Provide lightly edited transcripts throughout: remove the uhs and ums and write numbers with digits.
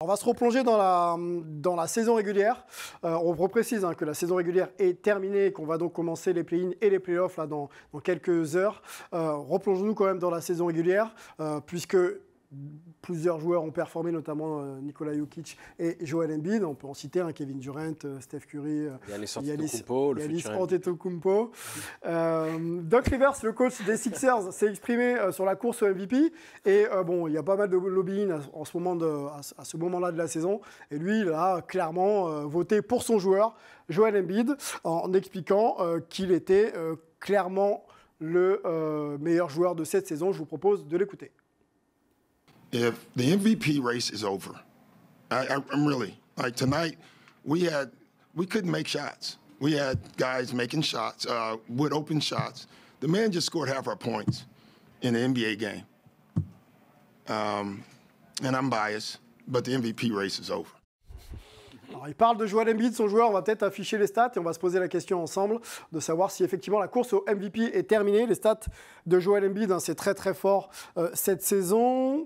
On va se replonger dans la saison régulière. On reprécise que la saison régulière est terminée et qu'on va donc commencer les play-in et les play-offs là, dans quelques heures. Replongeons-nous quand même dans la saison régulière, puisque plusieurs joueurs ont performé, notamment Nikola Jokic et Joel Embiid. On peut en citer Kevin Durant, Steph Curry, Giannis Antetokounmpo. Doc Rivers, le coach des Sixers, s'est exprimé sur la course au MVP. Et bon, il y a pas mal de lobbying à ce moment-là de la saison. Et lui, il a clairement voté pour son joueur, Joel Embiid, en expliquant qu'il était clairement le meilleur joueur de cette saison. Je vous propose de l'écouter. If the MVP race is over, I'm really like tonight. We couldn't make shots. We had guys making shots with open shots. The man just scored half our points in the NBA game. And I'm biased, but the MVP race is over. Alors, il parle de Joel Embiid, son joueur. On va peut-être afficher les stats et on va se poser la question ensemble de savoir si effectivement la course au MVP est terminée. Les stats de Joel Embiid, c'est très très fort cette saison.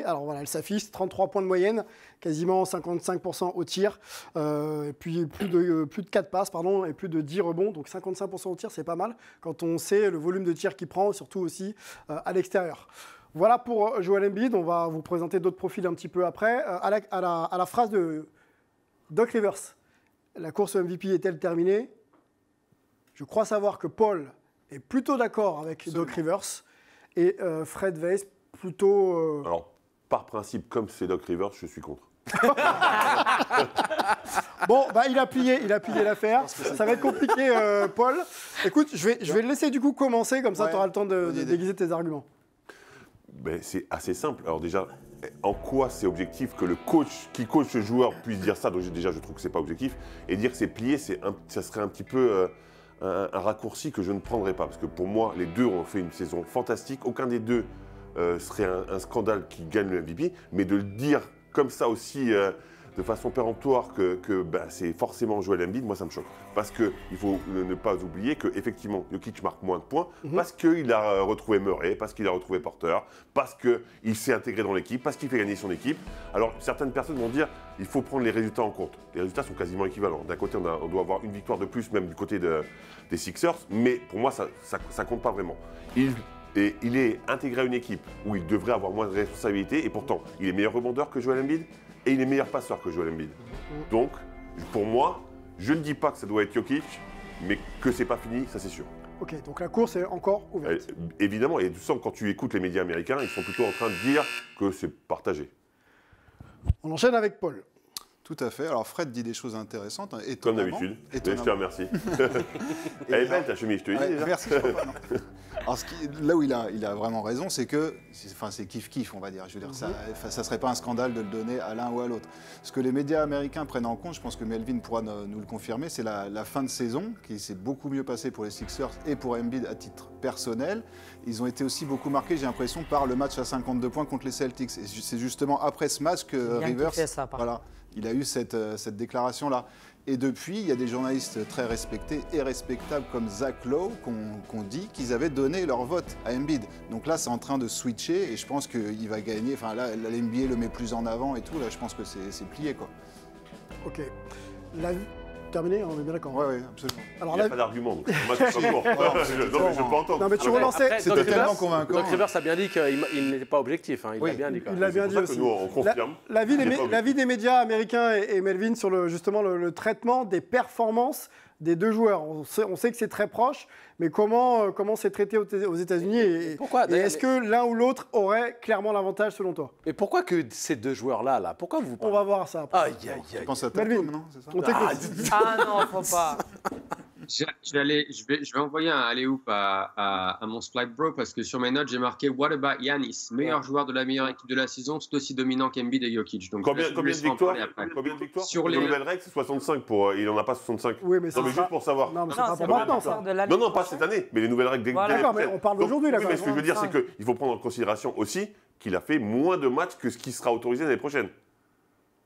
Alors voilà, elle s'affiche 33 points de moyenne, quasiment 55% au tir, et puis plus de 4 passes, pardon, et plus de 10 rebonds. Donc 55% au tir, c'est pas mal quand on sait le volume de tir qu'il prend, surtout aussi à l'extérieur. Voilà pour Joel Embiid. On va vous présenter d'autres profils un petit peu après. À la phrase de Doc Rivers, la course au MVP est-elle terminée? Je crois savoir que Paul est plutôt d'accord avec Doc Rivers et Fred Weiss plutôt... Alors, par principe, comme c'est Doc Rivers, je suis contre. Bon, il a plié l'affaire. Ça va être compliqué, Paul. Écoute, je vais le laisser du coup commencer, comme ça tu auras le temps de déguiser tes arguments. Ben, c'est assez simple. Alors déjà, en quoi c'est objectif que le coach qui coach le joueur puisse dire ça? Donc déjà, je trouve que c'est pas objectif. Et dire que c'est plié, ça serait un petit peu un raccourci que je ne prendrais pas. Parce que pour moi, les deux ont fait une saison fantastique. Aucun des deux serait un scandale qui gagne le MVP. Mais de le dire comme ça aussi, de façon péremptoire, que c'est forcément Joel Embiid, moi ça me choque. Parce qu'il faut ne pas oublier qu'effectivement, Jokic marque moins de points, parce qu'il a retrouvé Murray, parce qu'il a retrouvé Porter, parce qu'il s'est intégré dans l'équipe, parce qu'il fait gagner son équipe. Alors certaines personnes vont dire il faut prendre les résultats en compte. Les résultats sont quasiment équivalents. D'un côté, on doit avoir une victoire de plus, même du côté des Sixers, mais pour moi, ça compte pas vraiment. Il est intégré à une équipe où il devrait avoir moins de responsabilités, et pourtant, il est meilleur rebondeur que Joel Embiid, et il est meilleur passeur que Joel Embiid. Donc, pour moi, je ne dis pas que ça doit être Jokic, mais que c'est pas fini, ça c'est sûr. Ok, donc la course est encore ouverte. Évidemment, et tu sens que quand tu écoutes les médias américains, ils sont plutôt en train de dire que c'est partagé. On enchaîne avec Paul. Tout à fait. Alors Fred dit des choses intéressantes, comme d'habitude. Je te remercie. Elle est belle ta chemise, je te dis déjà. Merci. Alors là où il a vraiment raison, c'est que c'est kiff-kiff, on va dire. Je veux dire, ça serait pas un scandale de le donner à l'un ou à l'autre. Ce que les médias américains prennent en compte, je pense que Melvin pourra nous le confirmer, c'est la fin de saison qui s'est beaucoup mieux passée pour les Sixers et pour Embiid à titre personnel. Ils ont été aussi beaucoup marqués, j'ai l'impression, par le match à 52 points contre les Celtics. Et c'est justement après ce match que Rivers, il a eu cette déclaration-là. Et depuis, il y a des journalistes très respectés et respectables comme Zach Lowe qu'on dit qu'ils avaient donné leur vote à Embiid. Donc là, c'est en train de switcher et je pense qu'il va gagner. Enfin là, l'NBA le met plus en avant et tout. Là, je pense que c'est plié, quoi. Ok. Terminé, on est bien d'accord. Oui, absolument. Alors, il n'y a pas d'argument. Donc, moi, je suis pas pour. Je peux entendre. Non, mais tu relançais. C'était tellement convaincant. Doc Rivers a bien dit qu'il n'était pas objectif. Il l'a bien dit. Il l'a bien dit aussi. Nous, on confirme. L'avis des médias américains et Melvin sur justement le traitement des performances des deux joueurs. On sait que c'est très proche, mais comment c'est traité aux États-Unis et est-ce que l'un ou l'autre aurait clairement l'avantage selon toi? Mais pourquoi que ces deux joueurs-là, pourquoi vous On va voir ça après. Aïe. Je pense à Melvin, non, c'est ça? on t'écoute. Ah non, faut pas. Je vais envoyer un alley-oop à mon Splite Bro parce que sur mes notes, j'ai marqué What about Giannis, meilleur joueur de la meilleure équipe de la saison, tout aussi dominant qu'Embiid et Jokic. Donc, combien de victoires sur les nouvelles règles? C'est 65 il n'en a pas 65. Oui, mais non, mais juste pour savoir. Non, mais c'est pas pour maintenant, ça. Non, pas cette année, mais les nouvelles règles. D'accord, mais on parle d'aujourd'hui là. Oui, mais ce que je veux dire, c'est qu'il faut prendre en considération aussi qu'il a fait moins de matchs que ce qui sera autorisé l'année prochaine.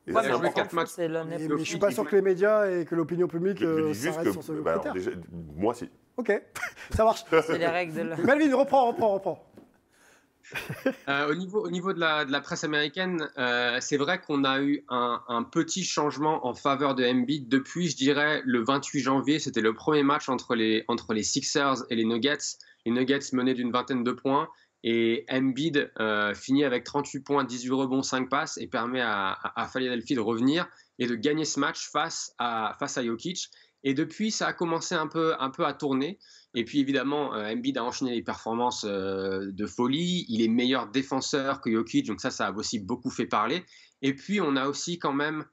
Et ouais, mais 4 matchs. Mais je ne suis pas sûr que les médias et que l'opinion publique s'arrêtent sur ce critère. Déjà, moi, si. Ok, ça marche. C'est les règles de la... Melvin, reprends. Au niveau de la presse américaine, c'est vrai qu'on a eu un petit changement en faveur de Embiid depuis, je dirais, le 28 janvier. C'était le premier match entre les Sixers et les Nuggets. Les Nuggets menaient d'une vingtaine de points. Et Embiid finit avec 38 points, 18 rebonds, 5 passes et permet à Philadelphie de revenir et de gagner ce match face à Jokic. Et depuis, ça a commencé un peu à tourner. Et puis évidemment, Embiid a enchaîné les performances de folie. Il est meilleur défenseur que Jokic, donc ça a aussi beaucoup fait parler. Et puis on a aussi quand même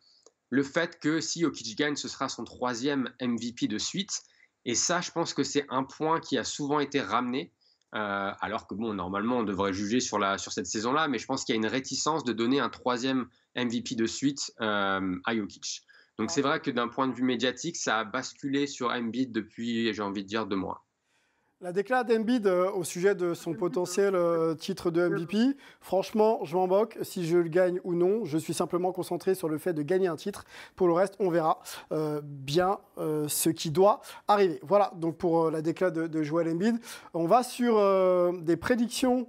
le fait que si Jokic gagne, ce sera son 3e MVP de suite. Et ça, je pense que c'est un point qui a souvent été ramené. Alors que bon, normalement, on devrait juger sur cette saison-là, mais je pense qu'il y a une réticence de donner un 3e MVP de suite à Jokic. Donc c'est vrai que d'un point de vue médiatique, ça a basculé sur Embiid depuis, j'ai envie de dire, 2 mois. La déclaration d'Embiid au sujet de son potentiel titre de MVP, franchement, je m'en moque. Si je le gagne ou non, je suis simplement concentré sur le fait de gagner un titre. Pour le reste, on verra bien ce qui doit arriver. Voilà, donc pour la déclaration de Joel Embiid. On va sur des prédictions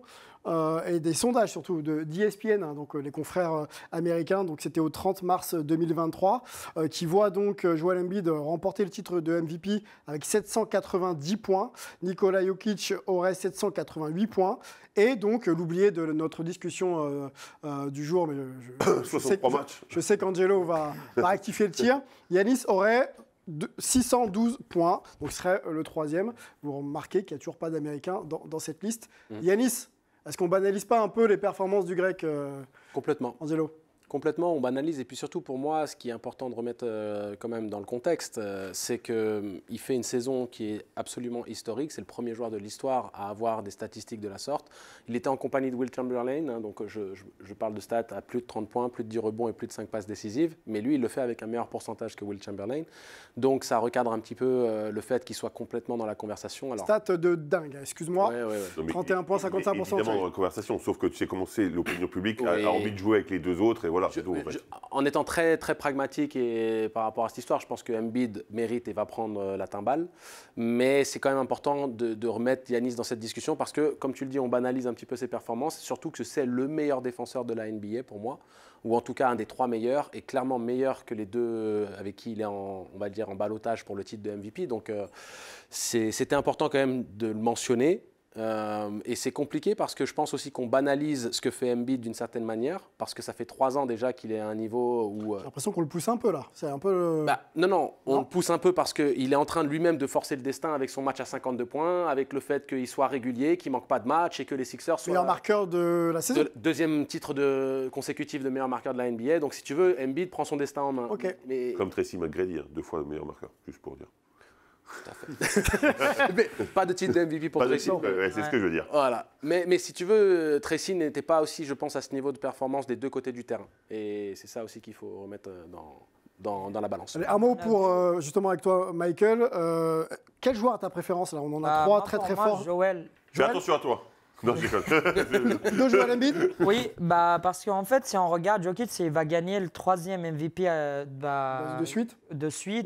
et des sondages surtout d'ESPN, hein, donc les confrères américains. Donc c'était au 30 mars 2023, qui voit donc Joel Embiid remporter le titre de MVP avec 790 points. Nikola Jokic aurait 788 points. Et donc l'oublié de notre discussion du jour, mais je sais qu'Angelo va rectifier le tir. Giannis aurait 612 points, donc ce serait le 3e. Vous remarquez qu'il n'y a toujours pas d'Américain dans cette liste. Giannis, est-ce qu'on banalise pas un peu les performances du Grec Complètement. Angelo? Complètement, on banalise. Et puis surtout, pour moi, ce qui est important de remettre quand même dans le contexte, c'est qu'il fait une saison qui est absolument historique. C'est le premier joueur de l'histoire à avoir des statistiques de la sorte. Il était en compagnie de Will Chamberlain, hein, donc je parle de stats à plus de 30 points, plus de 10 rebonds et plus de 5 passes décisives. Mais lui, il le fait avec un meilleur pourcentage que Will Chamberlain. Donc ça recadre un petit peu le fait qu'il soit complètement dans la conversation. Alors, stats de dingue, excuse-moi. Ouais. 31 points, 55%. Évidemment, dans la conversation, sauf que tu sais comment c'est, l'opinion publique a envie de jouer avec les deux autres. Et voilà. En étant très, très pragmatique et par rapport à cette histoire, je pense que Embiid mérite et va prendre la timbale. Mais c'est quand même important de remettre Giannis dans cette discussion parce que, comme tu le dis, on banalise un petit peu ses performances, surtout que c'est le meilleur défenseur de la NBA pour moi, ou en tout cas un des 3 meilleurs, et clairement meilleur que les 2 avec qui il est on va dire en ballottage pour le titre de MVP. Donc c'était important quand même de le mentionner. Et c'est compliqué parce que je pense aussi qu'on banalise ce que fait Embiid d'une certaine manière, parce que ça fait 3 ans déjà qu'il est à un niveau où... J'ai l'impression qu'on le pousse un peu là. C'est un peu... Non, on le pousse un peu parce qu'il est en train de lui-même de forcer le destin avec son match à 52 points, avec le fait qu'il soit régulier, qu'il ne manque pas de match et que les Sixers soient... Meilleur marqueur de la saison. 2e titre consécutif de meilleur marqueur de la NBA. Donc si tu veux, Embiid prend son destin en main. Okay. Mais... Comme Tracy McGrady, 2 fois le meilleur marqueur, juste pour dire. Tout à fait. Mais pas de titre de MVP pour Tracy. C'est ce que je veux dire. Voilà. Mais si tu veux, Tracy n'était pas aussi, je pense, à ce niveau de performance des 2 côtés du terrain. Et c'est ça aussi qu'il faut remettre dans la balance. Allez, un mot pour, justement, avec toi, Michael. Quel joueur a ta préférence là? On en a 3 très forts. Joel. Fais attention à toi. Non, je déconne. De Joel Embiid? Oui, parce qu'en fait, si on regarde Jokic, il va gagner le 3e MVP de suite.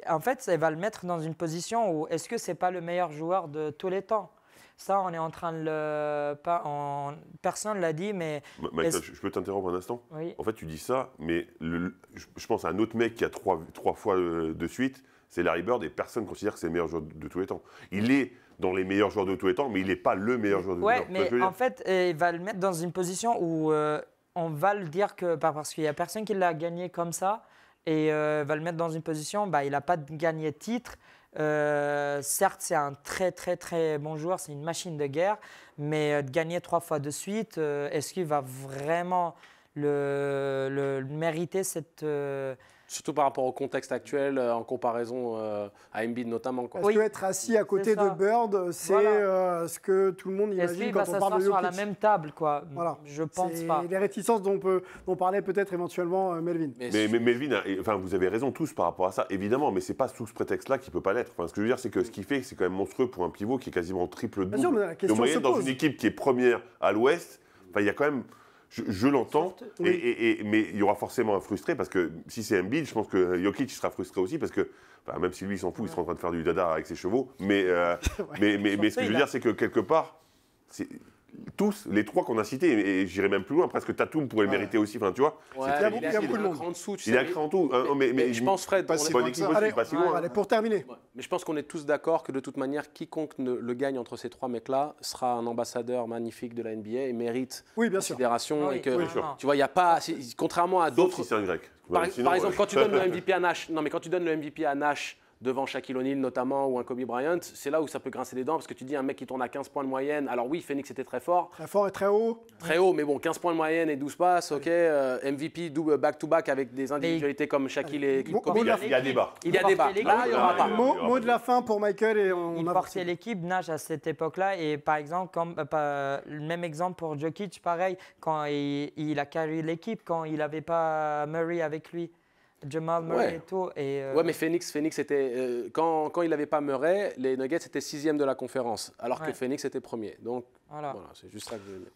En fait, il va le mettre dans une position où est-ce que c'est pas le meilleur joueur de tous les temps? Ça, on est en train de le... Personne ne l'a dit, mais... Michael, je peux t'interrompre un instant? Oui. En fait, tu dis ça, mais je pense à un autre mec qui a 3 fois de suite, c'est Larry Bird, et personne ne considère que c'est le meilleur joueur de tous les temps. Il est dans les meilleurs joueurs de tous les temps, mais il n'est pas le meilleur joueur de tous les temps. Oui, mais en fait, il va le mettre dans une position où on va le dire que... Parce qu'il n'y a personne qui l'a gagné comme ça, et va le mettre dans une position, il n'a pas gagné de titre. Certes, c'est un très, très, très bon joueur, c'est une machine de guerre, mais de gagner 3 fois de suite, est-ce qu'il va vraiment le mériter cette... Surtout par rapport au contexte actuel, en comparaison à Embiid notamment. Est-ce qu'être assis à côté de Bird, c'est ce que tout le monde imagine quand on parle de Jokic? sur la même table, quoi. Voilà. Je pense pas. Les réticences dont parlait peut-être éventuellement Melvin. Mais Melvin, vous avez raison tous par rapport à ça, évidemment, mais c'est pas sous ce prétexte-là qu'il peut pas l'être. Ce que je veux dire, c'est que ce qu'il fait, c'est quand même monstrueux pour un pivot qui est quasiment triple-double. De moyenne dans une équipe qui est première à l'Ouest, il y a quand même... Je l'entends, mais il y aura forcément un frustré, parce que si c'est Embiid, je pense que Jokic sera frustré aussi, parce que même si lui il s'en fout, il sera en train de faire du dada avec ses chevaux, mais ce que je veux dire, c'est que quelque part, tous, les trois qu'on a cités, et j'irais même plus loin, presque Tatum pourrait le mériter aussi, enfin tu vois. Ouais, c'est très il difficile. beaucoup de un monde. cran en dessous, tu Il est sais. un cran en tout, Mais je pense, Fred, pas on si est- bonne loin équipe que aussi, Allez, pas si loin. allez, pour terminer. mais je pense qu'on est tous d'accord que de toute manière, quiconque le gagne entre ces trois mecs-là sera un ambassadeur magnifique de la NBA et mérite Oui, bien sûr. considération. Oui, Et que, oui, sûr. non. tu vois, il n'y a pas, contrairement à Sauf d'autres. si c'est un grec. Par Sinon, exemple, quand tu donnes le MVP à Nash, non mais quand tu donnes le MVP à Nash devant Shaquille O'Neal notamment ou un Kobe Bryant, c'est là où ça peut grincer les dents parce que tu dis un mec qui tourne à 15 points de moyenne. Alors oui, Phoenix était très fort, Très fort et très haut. très haut, mais bon, 15 points de moyenne et 12 passes, ok. MVP double back-to-back avec des individualités comme Shaquille et Bon, Kobe. bon, il y a débat. Il y a portait débat. l'équipe. Là, il n'y aura pas. Mot de la fin pour Michael et on Il avance. portait l'équipe Nash à cette époque-là et par exemple, le même exemple pour Jokic, pareil, quand il a carré l'équipe, quand il n'avait pas Murray avec lui, Jamal Murray Ouais. et tout. Et, Ouais, mais Phoenix était quand il n'avait pas Murray, les Nuggets étaient 6e de la conférence, alors que Ouais. Phoenix était premier. Donc voilà. voilà, c'est juste ça que je veux dire.